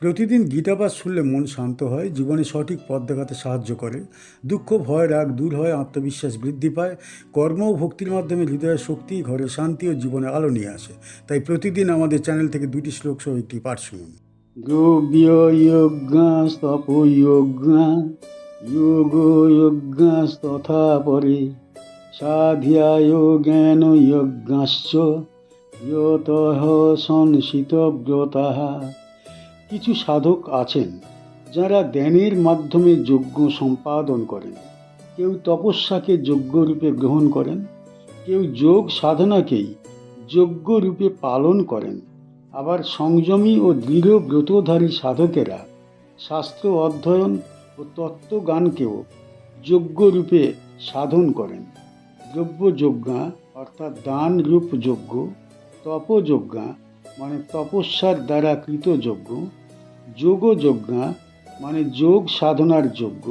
প্রতিদিন গীতাপাঠ শুনলে মন শান্ত হয়, জীবনে সঠিক পথ দেখাতে সাহায্য করে। দুঃখ, ভয়, রাগ দূর হয়, আত্মবিশ্বাস বৃদ্ধি পায়। কর্ম ও ভক্তির মাধ্যমে হৃদয়ের শক্তি, ঘরে শান্তি ও জীবনে আলো নিয়ে আসে। তাই প্রতিদিন আমাদের চ্যানেল থেকে 2টি শ্লোক সহ একটি পাঠ শুনুন। দ্রব্যযজ্ঞস্তপোযজ্ঞা যোগযজ্ঞস্তথা পরে সাধ্যায় জ্ঞানযজ্ঞাশ্চ ইয়তঃ সংশিতব্রতাঃ। কিছু সাধক আছেন যারা ধ্যানের মাধ্যমে যজ্ঞ সম্পাদন করেন। কেউ তপস্যাকে যজ্ঞরূপে গ্রহণ করেন, কেউ যোগ সাধনাকেই যজ্ঞরূপে পালন করেন। আবার সংযমী ও দৃঢ় ব্রতধারী সাধকেরা শাস্ত্র অধ্যয়ন ও তত্ত্বজ্ঞানকেও যজ্ঞরূপে সাধন করেন। দ্রব্যযজ্ঞা অর্থাৎ দান রূপ যজ্ঞ, তপযজ্ঞা মানে তপস্যার দ্বারা কৃত যজ্ঞ, যোগযজ্ঞা মানে যোগ সাধনার যজ্ঞ,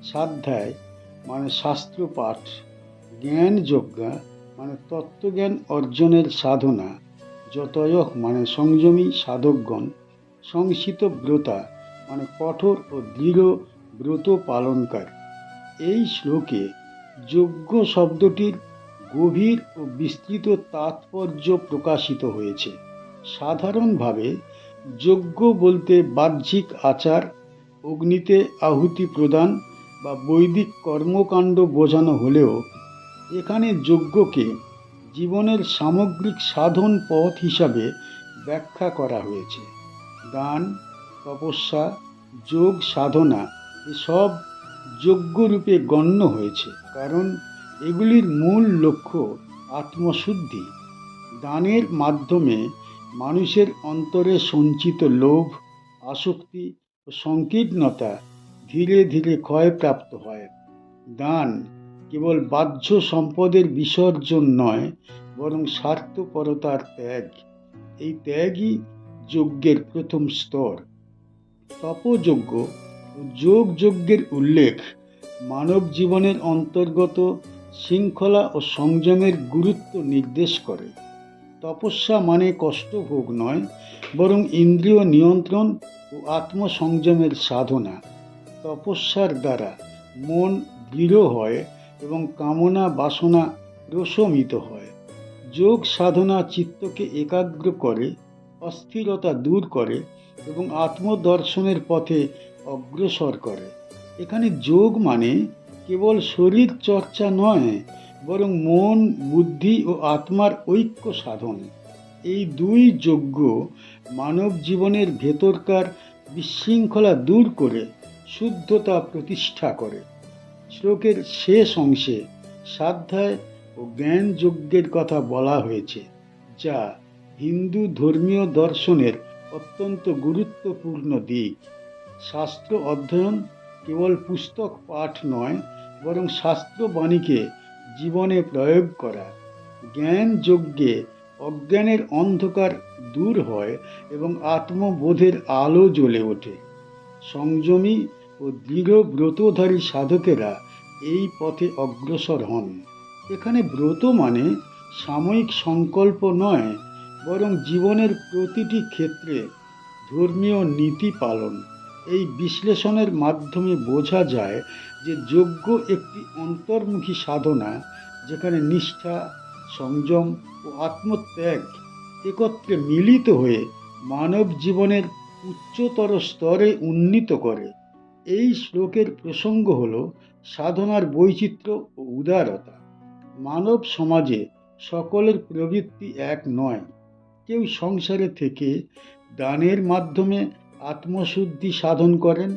স্বাধ্যায় মানে শাস্ত্র পাঠ, জ্ঞান যজ্ঞা মানে তত্ত্বজ্ঞান অর্জনের সাধনা, যতয়ঃ মানে সংযমী সাধকগণ, সংশিত ব্রতা মানে কঠোর ও দৃঢ় ব্রত পালনকারী। এই শ্লোকে যজ্ঞ শব্দটির গভীর ও বিস্তৃত তাৎপর্য প্রকাশিত হয়েছে। সাধারণভাবে যজ্ঞ বলতে বাহ্যিক আচার, অগ্নিতে আহুতি প্রদান বা বৈদিক কর্মকাণ্ড বোঝানো হলেও এখানে যজ্ঞকে জীবনের সামগ্রিক সাধন পথ হিসাবে ব্যাখ্যা করা হয়েছে। দান, তপস্যা, যোগ সাধনা এসব যজ্ঞরূপে গণ্য হয়েছে, কারণ এগুলির মূল লক্ষ্য আত্মশুদ্ধি। দানের মাধ্যমে মানুষের অন্তরে সঞ্চিত লোভ, আসক্তি ও সংকীর্ণতা ধীরে ধীরে ক্ষয়প্রাপ্ত হয়। দান কেবল বাহ্য সম্পদের বিসর্জন নয়, বরং স্বার্থপরতার ত্যাগ। এই ত্যাগই যজ্ঞের প্রথম স্তর। তপযজ্ঞ ও যোগযজ্ঞের উল্লেখ মানব জীবনের অন্তর্গত শৃঙ্খলা ও সংযমের গুরুত্ব নির্দেশ করে। তপস্যা মানে কষ্টভোগ নয়, বরং ইন্দ্রিয় নিয়ন্ত্রণ ও আত্মসংযমের সাধনা। তপস্যার দ্বারা মন দৃঢ় হয় এবং কামনা বাসনা প্রশমিত হয়। যোগ সাধনা চিত্তকে একাগ্র করে, অস্থিরতা দূর করে এবং আত্মদর্শনের পথে অগ্রসর করে। এখানে যোগ মানে কেবল শরীর চর্চা নয়, বরং মন, বুদ্ধি ও আত্মার ঐক্য সাধন। এই দুই যজ্ঞ মানব জীবনের ভেতরকার বিশৃঙ্খলা দূর করে শুদ্ধতা প্রতিষ্ঠা করে। শ্লোকের শেষ অংশে স্বাধ্যায় ও জ্ঞান যজ্ঞের কথা বলা হয়েছে, যা হিন্দু ধর্মীয় দর্শনের অত্যন্ত গুরুত্বপূর্ণ দিক। শাস্ত্র অধ্যয়ন কেবল পুস্তক পাঠ নয়, বরং শাস্ত্রবাণীকে জীবনে প্রয়োগ করা। জ্ঞান যজ্ঞে অজ্ঞানের অন্ধকার দূর হয় এবং আত্মবোধের আলো জ্বলে ওঠে। সংযমী ও দৃঢ় ব্রতধারী সাধকেরা এই পথে অগ্রসর হন। এখানে ব্রত মানে সাময়িক সংকল্প নয়, বরং জীবনের প্রতিটি ক্ষেত্রে ধর্মীয় নীতি পালন। এই বিশ্লেষণের মাধ্যমে বোঝা যায় যে যজ্ঞ একটি অন্তর্মুখী সাধনা, যেখানে নিষ্ঠা, সংযম ও আত্মত্যাগ একত্রে মিলিত হয়ে মানব জীবনের উচ্চতর স্তরে উন্নীত করে। এই শ্লোকের প্রসঙ্গ হল সাধনার বৈচিত্র্য ও উদারতা। মানব সমাজে সকলের প্রবৃত্তি এক নয়। কেউ সংসারে থেকে দানের মাধ্যমে আত্মশুদ্ধি সাধন করেন,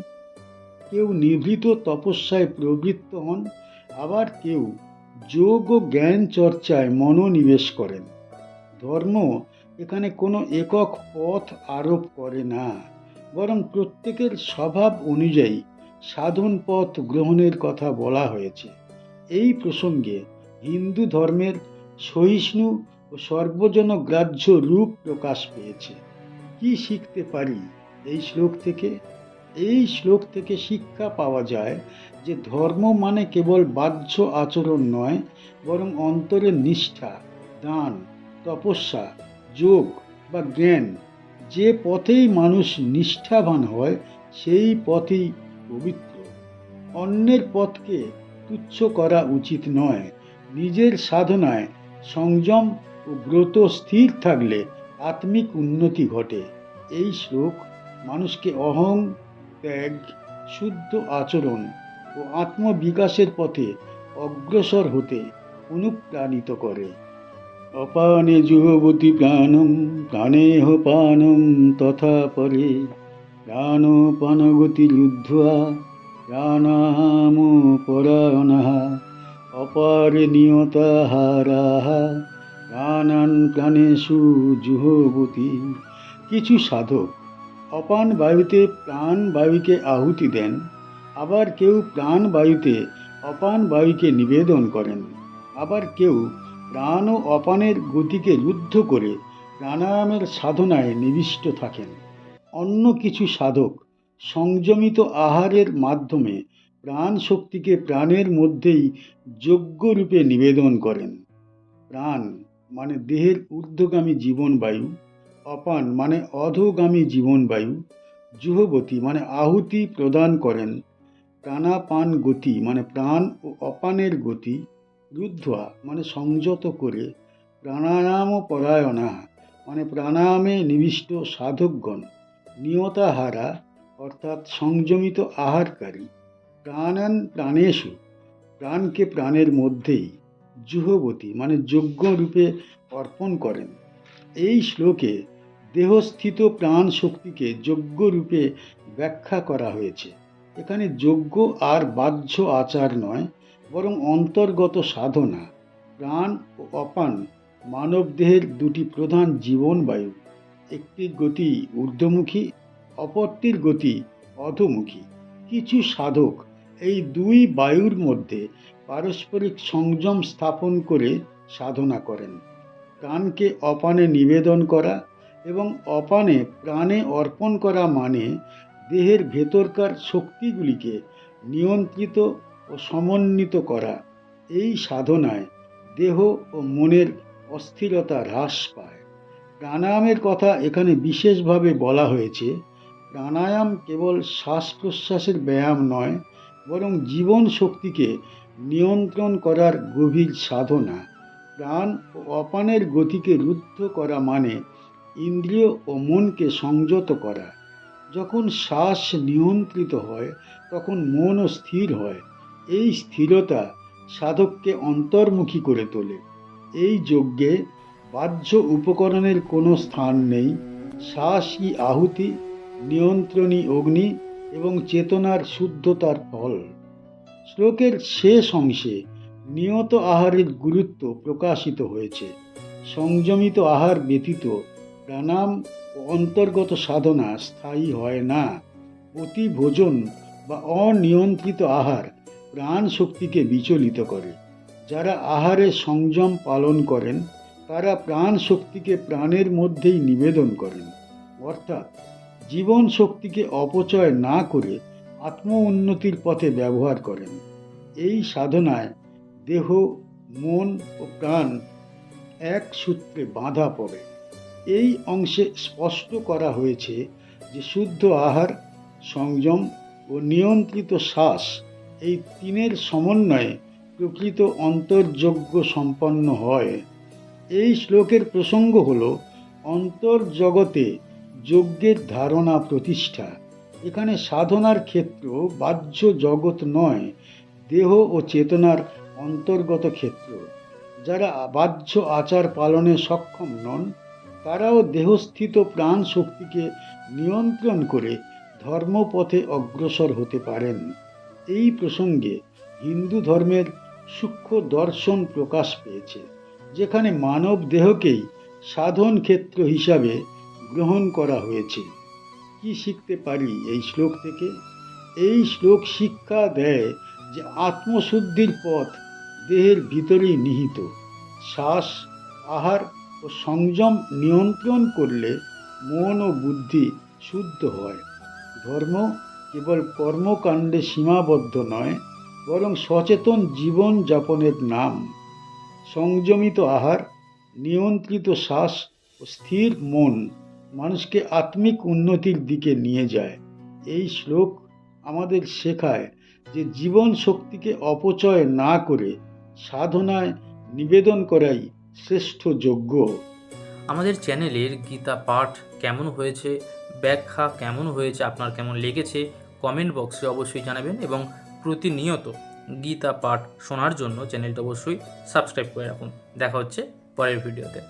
কেউ নিভৃত তপস্যায় প্রবৃত্ত হন, আবার কেউ যোগ ও জ্ঞান চর্চায় মনোনিবেশ করেন। ধর্ম এখানে কোনো একক পথ আরোপ করে না, বরং প্রত্যেকের স্বভাব অনুযায়ী সাধন পথ গ্রহণের কথা বলা হয়েছে। এই প্রসঙ্গে হিন্দু ধর্মের সহিষ্ণু ও সর্বজনগ্রাহ্য রূপ প্রকাশ পেয়েছে। কি শিখতে পারি এই শ্লোক থেকে? এই শ্লোক থেকে শিক্ষা পাওয়া যায় যে ধর্ম মানে কেবল বাহ্য আচরণ নয়, বরং অন্তরের নিষ্ঠা, দান, তপস্যা, যোগ বা জ্ঞান যে পথেই মানুষ নিষ্ঠাবান হয় সেই পথেই পবিত্র। অন্যের পথকে তুচ্ছ করা উচিত নয়। নিজের সাধনায় সংযম ও ব্রত স্থির থাকলে আত্মিক উন্নতি ঘটে। এই শ্লোক মানুষকে অহং ত্যাগ, শুদ্ধ আচরণ ও আত্মবিকাশের পথে অগ্রসর হতে অনুপ্রাণিত করে। অপানে জুহবতি প্রাণম প্রাণেহ পানম তথা পরে প্রাণপানগতিরুদ্ধা প্রাণায়াম পরায়ণাঃ অপারে নিয়তাহারাঃ প্রাণান প্রাণেষু জুহবতি। কিছু সাধক অপান বায়ুতে প্রাণ বায়ুকে আহুতি দেন, আবার কেউ প্রাণ বায়ুতে অপান বায়ুকে নিবেদন করেন, আবার কেউ প্রাণ ও অপানের গতিকে রুদ্ধ করে প্রাণায়ামের সাধনায় নিবিষ্ট থাকেন। অন্য কিছু সাধক সংযমিত আহারের মাধ্যমে প্রাণ শক্তিকে প্রাণের মধ্যেই যজ্ঞরূপে নিবেদন করেন। প্রাণ মানে দেহের ঊর্ধ্বগামী জীবনবায়ু, অপান মানে অধোগামী জীবনবায়ু, জুহবতী মানে আহুতি প্রদান করেন, প্রাণাপান গতি মানে প্রাণ ও অপানের গতি, রুদ্ধা মানে সংযত করে, প্রাণায়াম পরায়ণা মানে প্রাণায়ামে নিবিষ্ট সাধকগণ, নিয়তাহারা অর্থাৎ সংযমিত আহারকারী, প্রাণান প্রাণেষু প্রাণকে প্রাণের মধ্যেই, জুহবতী মানে যজ্ঞ রূপে অর্পণ করেন। এই শ্লোকে দেহস্থিত প্রাণ শক্তিকে যজ্ঞ রূপে ব্যাখ্যা করা হয়েছে। এখানে যজ্ঞ আর বাহ্য আচার নয়, বরং অন্তর্গত সাধনা। প্রাণ ও অপান মানব দেহের দুটি প্রধান জীবনবায়ু, একটির গতি ঊর্ধ্বমুখী, অপরটির গতি অধোমুখী। কিছু সাধক এই দুই বায়ুর মধ্যে পারস্পরিক সংযম স্থাপন করে সাধনা করেন। প্রাণকে অপানে নিবেদন করা এবং অপানে প্রাণে অর্পণ করা মানে দেহের ভেতরকার শক্তিগুলিকে নিয়ন্ত্রিত ও সমন্বিত করা। এই সাধনায় দেহ ও মনের অস্থিরতা হ্রাস পায়। প্রাণায়ামের কথা এখানে বিশেষভাবে বলা হয়েছে। প্রাণায়াম কেবল শ্বাস প্রশ্বাসের ব্যায়াম নয়, বরং জীবন শক্তিকে নিয়ন্ত্রণ করার গভীর সাধনা। প্রাণ ও অপানের গতিকে রুদ্ধ করা মানে ইন্দ্রিয় ও মনকে সংযত করা। যখন শ্বাস নিয়ন্ত্রিত হয় তখন মনও স্থির হয়। এই স্থিরতা সাধককে অন্তর্মুখী করে তোলে। এই যজ্ঞে বাহ্য উপকরণের কোনো স্থান নেই। শ্বাসই আহুতি, নিয়ন্ত্রণী অগ্নি এবং চেতনার শুদ্ধতার ফল। শ্লোকের শেষ অংশে নিয়ত আহারের গুরুত্ব প্রকাশিত হয়েছে। সংযমিত আহার ব্যতীত প্রাণায়াম ও অন্তর্গত সাধনা স্থায়ী হয় না। অতি ভোজন বা অনিয়ন্ত্রিত আহার প্রাণ শক্তিকে বিচলিত করে। যারা আহারে সংযম পালন করেন তারা প্রাণ শক্তিকে প্রাণের মধ্যেই নিবেদন করেন, অর্থাৎ জীবন শক্তিকে অপচয় না করে আত্ম উন্নতির পথে ব্যবহার করেন। এই সাধনায় দেহ, মন ও প্রাণ এক সূত্রে বাঁধা পড়ে। এই অংশে স্পষ্ট করা হয়েছে যে শুদ্ধ আহার, সংযম ও নিয়ন্ত্রিত শ্বাস এই তিনের সমন্বয়ে প্রকৃত অন্তর্যজ্ঞ সম্পন্ন হয়। এই শ্লোকের প্রসঙ্গ হল অন্তর্জগতে যজ্ঞের ধারণা প্রতিষ্ঠা। এখানে সাধনার ক্ষেত্র বাহ্য জগৎ নয়, দেহ ও চেতনার অন্তর্গত ক্ষেত্র। যারা বাহ্য আচার পালনে সক্ষম নন তারাও দেহস্থিত প্রাণ শক্তিকে নিয়ন্ত্রণ করে ধর্মপথে অগ্রসর হতে পারেন। এই প্রসঙ্গে হিন্দু ধর্মের সূক্ষ্ম দর্শন প্রকাশ পেয়েছে, যেখানে মানব দেহকেই সাধন ক্ষেত্র হিসাবে গ্রহণ করা হয়েছে। কি শিখতে পারি এই শ্লোক থেকে? এই শ্লোক শিক্ষা দেয় যে আত্মশুদ্ধির পথ দেহের ভিতরেই নিহিত। শ্বাস, আহার ও সংযম নিয়ন্ত্রণ করলে মন ও বুদ্ধি শুদ্ধ হয়। ধর্ম কেবল কর্মকাণ্ডে সীমাবদ্ধ নয়, বরং সচেতন জীবন যাপনের নাম। সংযমিত আহার, নিয়ন্ত্রিত শ্বাস ও স্থির মন মানুষকে আত্মিক উন্নতির দিকে নিয়ে যায়। এই শ্লোক আমাদের শেখায় যে জীবন শক্তিকে অপচয় না করে সাধনায় নিবেদন করাই শ্রেষ্ঠ যজ্ঞ। আমাদের চ্যানেলের গীতা পাঠ কেমন হয়েছে, ব্যাখ্যা কেমন হয়েছে, আপনার কেমন লেগেছে কমেন্ট বক্সে অবশ্যই জানাবেন, এবং প্রতিনিয়ত গীতা পাঠ শোনার জন্য চ্যানেলটা অবশ্যই সাবস্ক্রাইব করে রাখুন। দেখা হচ্ছে পরের ভিডিওতে।